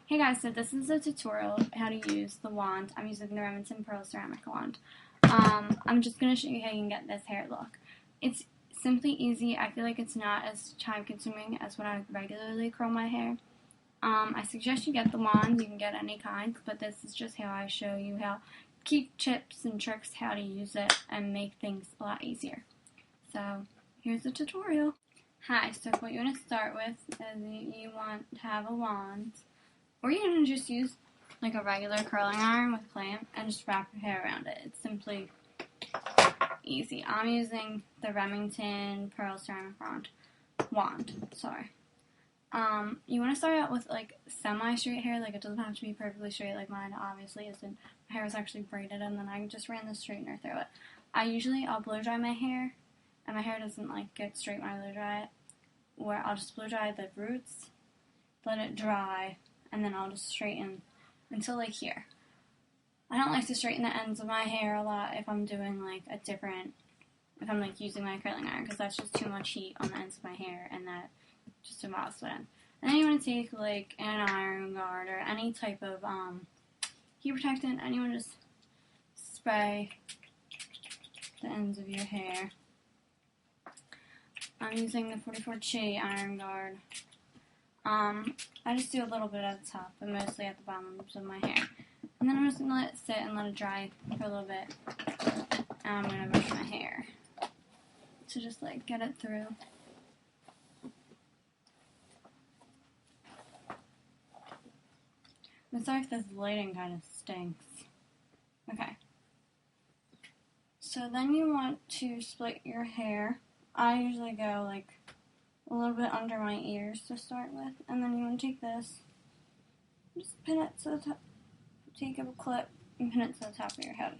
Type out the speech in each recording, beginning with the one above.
Hey guys, so this is a tutorial how to use the wand. I'm using the Remington Pearl Ceramic Wand. I'm just going to show you how you can get this hair look. It's simply easy. I feel like it's not as time consuming as when I regularly curl my hair. I suggest you get the wand. You can get any kind, but this is just how I show you how keep tips and tricks how to use it and make things a lot easier. So here's the tutorial. Hi, so what you want to start with is you want to have a wand. Or you can just use like a regular curling iron with a clamp and just wrap your hair around it. It's simply easy. I'm using the Remington Pearl Ceramic Wand. You want to start out with like semi-straight hair. Like it doesn't have to be perfectly straight like mine obviously isn't. My hair was actually braided and then I just ran the straightener through it. I'll blow dry my hair, and my hair doesn't like get straight when I blow dry it. Where I'll just blow dry the roots, let it dry, and then I'll just straighten until like here. I don't like to straighten the ends of my hair a lot if I'm doing like if I'm like using my curling iron, because that's just too much heat on the ends of my hair and that just involves sweat. And then you want to take like an iron guard or any type of heat protectant, and you want to just spray the ends of your hair. I'm using the 44Chi iron guard. I just do a little bit at the top, but mostly at the bottoms of my hair. And then I'm just going to let it sit and let it dry for a little bit. And I'm going to brush my hair to just like get it through. I'm sorry if this lighting kind of stinks. Okay. So then you want to split your hair. I usually go like a little bit under my ears to start with, and then you want to take this, just pin it to the top, take a clip and pin it to the top of your head.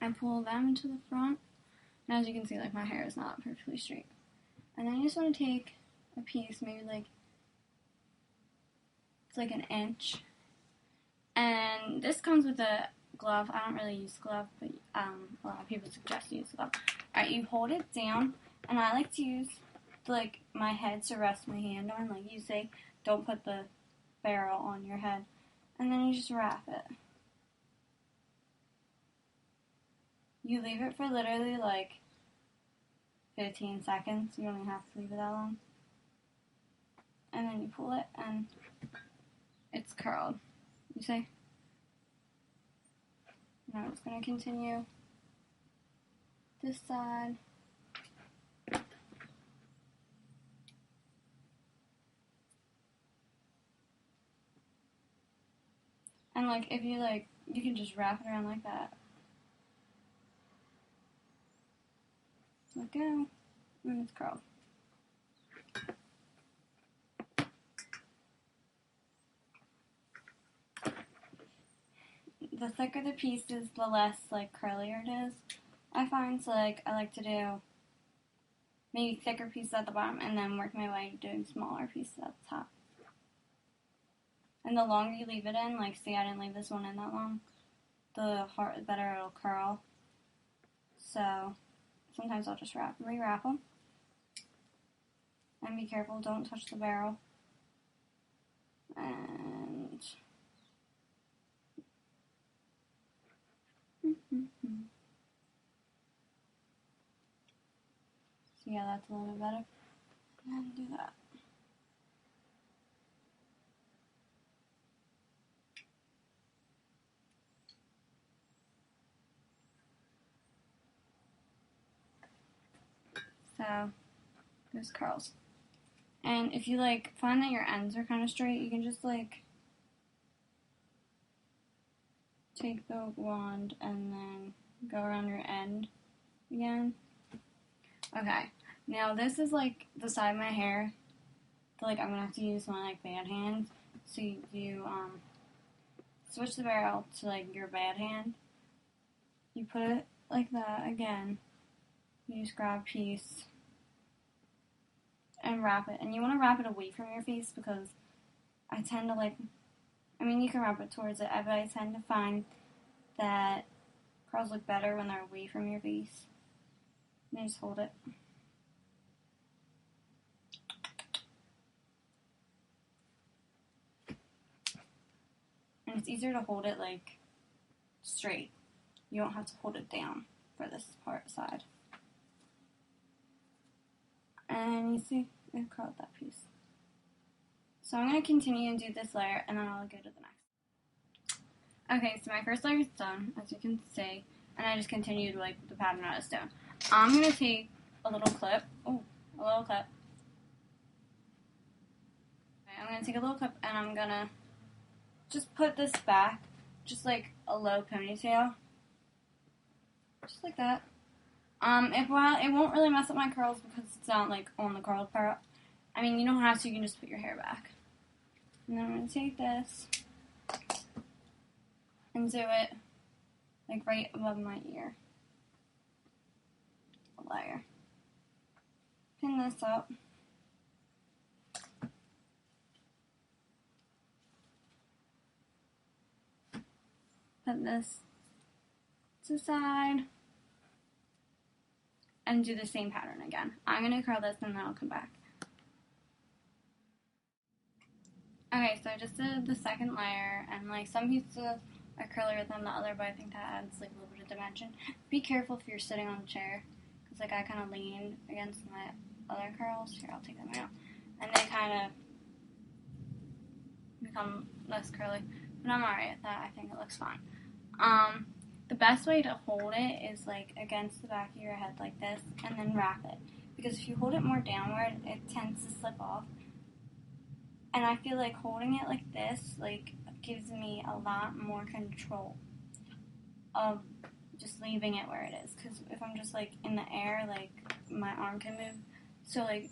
I pull them to the front, and as you can see, like my hair is not perfectly straight. And then you just want to take a piece, maybe like it's like an inch, and this comes with a glove. I don't really use glove, but a lot of people suggest you use glove. Alright, you hold it down, and I like to use like my head to rest my hand on. Like you say, don't put the barrel on your head, and then you just wrap it. You leave it for literally like 15 seconds. You don't even have to leave it that long. And then you pull it, and it's curled. You say? Now it's going to continue this side. And like if you like, you can just wrap it around like that. Let go, and it's curled. The thicker the piece is, the less like curlier it is. I find so like I like to do maybe thicker pieces at the bottom and then work my way doing smaller pieces at the top. And the longer you leave it in, like see I didn't leave this one in that long, the better it'll curl. So sometimes I'll just re-wrap them. And be careful, don't touch the barrel. And so yeah, that's a little bit better. And do that. So there's curls. And if you like find that your ends are kind of straight, you can just like take the wand and then go around your end again. Okay, now this is like the side of my hair that like I'm gonna have to use my like bad hand. So you switch the barrel to like your bad hand. You put it like that again. You just grab a piece and wrap it. And you want to wrap it away from your face because I tend to like, I mean you can wrap it towards it, but I tend to find that curls look better when they're away from your face. And you just hold it. and it's easier to hold it like straight. You don't have to hold it down for this side. And you see, I curled that piece. So I'm going to continue and do this layer, and then I'll go to the next. Okay, so my first layer is done, as you can see, and I just continued like the pattern out of stone. I'm going to take a little clip. Okay, I'm going to take a little clip, and I'm going to just put this back, just like a low ponytail. Just like that. It won't really mess up my curls because it's not like on the curled part. I mean, you don't have to, you can just put your hair back. And then I'm going to take this and do it like right above my ear. A layer. Pin this up. Put this to the side. And do the same pattern again. I'm going to curl this and then I'll come back. Okay, so I just did the second layer, and like some pieces are curlier than the other, but I think that adds like a little bit of dimension. Be careful if you're sitting on a chair, because like I kind of leaned against my other curls. Here, I'll take them out. And they kind of become less curly, but I'm alright at that. I think it looks fine. The best way to hold it is like against the back of your head like this, and then wrap it. Because if you hold it more downward, it tends to slip off. And I feel like holding it like this, like, gives me a lot more control of just leaving it where it is. Because if I'm just like in the air, like my arm can move. So like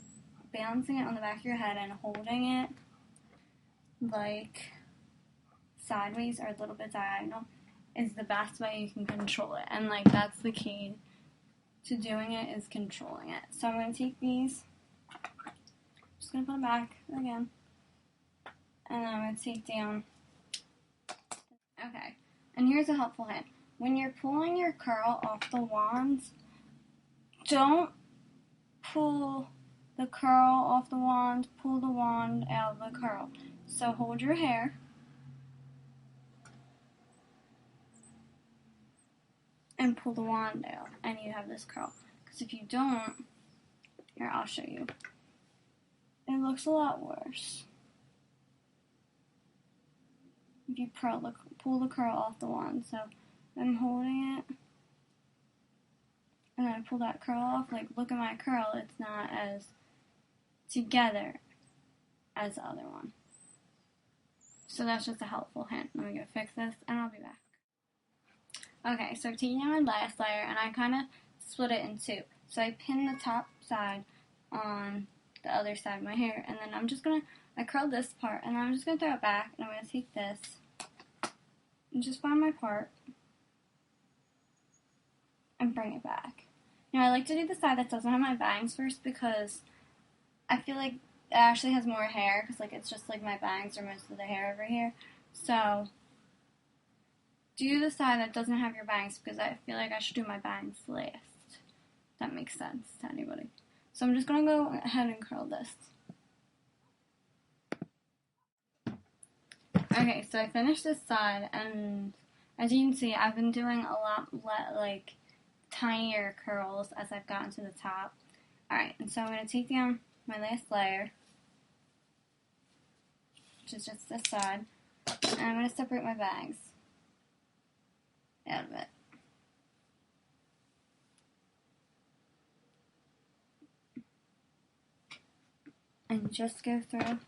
balancing it on the back of your head and holding it like sideways or a little bit diagonal is the best way you can control it. And like that's the key to doing it, is controlling it. So I'm going to take these, just going to put them back again, and then I'm going to take down. Okay, and here's a helpful hint. When you're pulling your curl off the wands, don't pull the curl off the wand, pull the wand out of the curl. So hold your hair and pull the wand out, and you have this curl. Because if you don't, here, I'll show you. It looks a lot worse. If you pull the curl off the wand. So I'm holding it, and then I pull that curl off. Like, look at my curl. It's not as together as the other one. So that's just a helpful hint. Let me go fix this, and I'll be back. Okay, so I'm taking out my last layer, and I kind of split it in two. So I pin the top side on the other side of my hair, and then I curl this part, and then I'm just going to throw it back, and I'm going to take this and just find my part and bring it back. Now, I like to do the side that doesn't have my bangs first, because I feel like it actually has more hair, because like it's just like my bangs or most of the hair over here. So do the side that doesn't have your bangs, because I feel like I should do my bangs last. If that makes sense to anybody. So I'm just going to go ahead and curl this. Okay, so I finished this side, and as you can see, I've been doing a lot like tinier curls as I've gotten to the top. Alright, and so I'm going to take down my last layer, which is just this side, and I'm going to separate my bangs out of it. And just go through,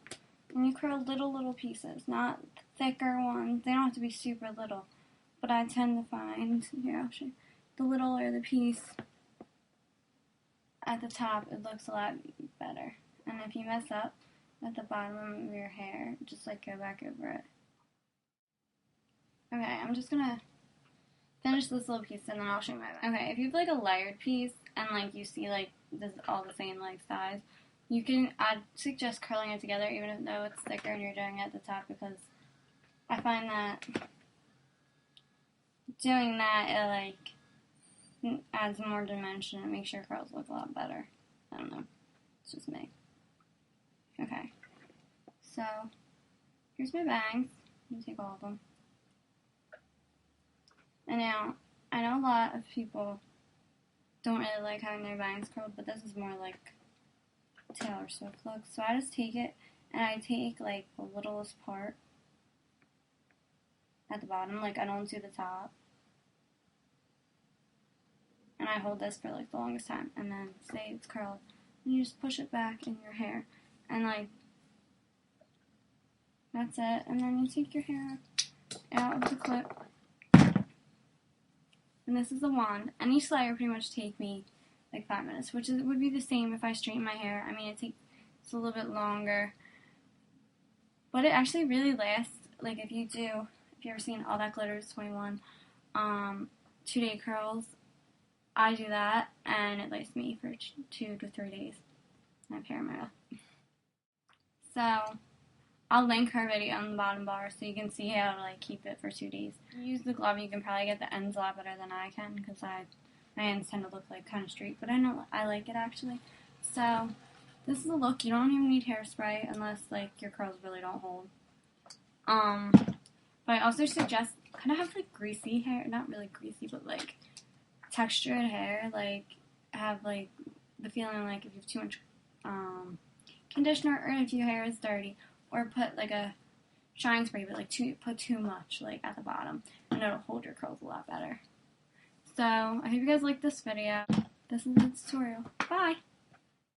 and you curl little pieces, not thicker ones. They don't have to be super little, but I tend to find, here I'll show you, the littler the piece at the top, it looks a lot better. And if you mess up at the bottom of your hair, just like go back over it. Okay, I'm just gonna finish this little piece, and then I'll show you my. Okay, if you have like a layered piece and like you see like this is all the same like size, I'd suggest curling it together even though it's thicker and you're doing it at the top, because I find that doing that, it like adds more dimension and makes your curls look a lot better. I don't know. It's just me. Okay. So, here's my bangs. I'm going to take all of them. And now, I know a lot of people don't really like having their bangs curled, but this is more like Taylor Swift look. So I just take it, and I take like the littlest part at the bottom, like I don't do the top. And I hold this for like the longest time, and then say it's curled, and you just push it back in your hair, and like that's it. And then you take your hair out of the clip, and this is the wand. And each layer pretty much take me like 5 minutes, which would be the same if I straighten my hair. I mean, it takes a little bit longer, but it actually really lasts. Like if you ever seen All That Glitters 21 2-day curls, I do that, and it lasts me for 2 to 3 days. I have hair in my mouth. So I'll link her video on the bottom bar so you can see how to like keep it for 2 days. Use the glove. You can probably get the ends a lot better than I can because my ends tend to look like kind of straight, but I like it actually. So this is the look. You don't even need hairspray unless like your curls really don't hold. But I also suggest kind of have like greasy hair, not really greasy, but like textured hair. Like have like the feeling like if you have too much conditioner or if your hair is dirty, or put like a shine spray, but like put too much like at the bottom, and it'll hold your curls a lot better. So I hope you guys like this video. This is the tutorial. Bye!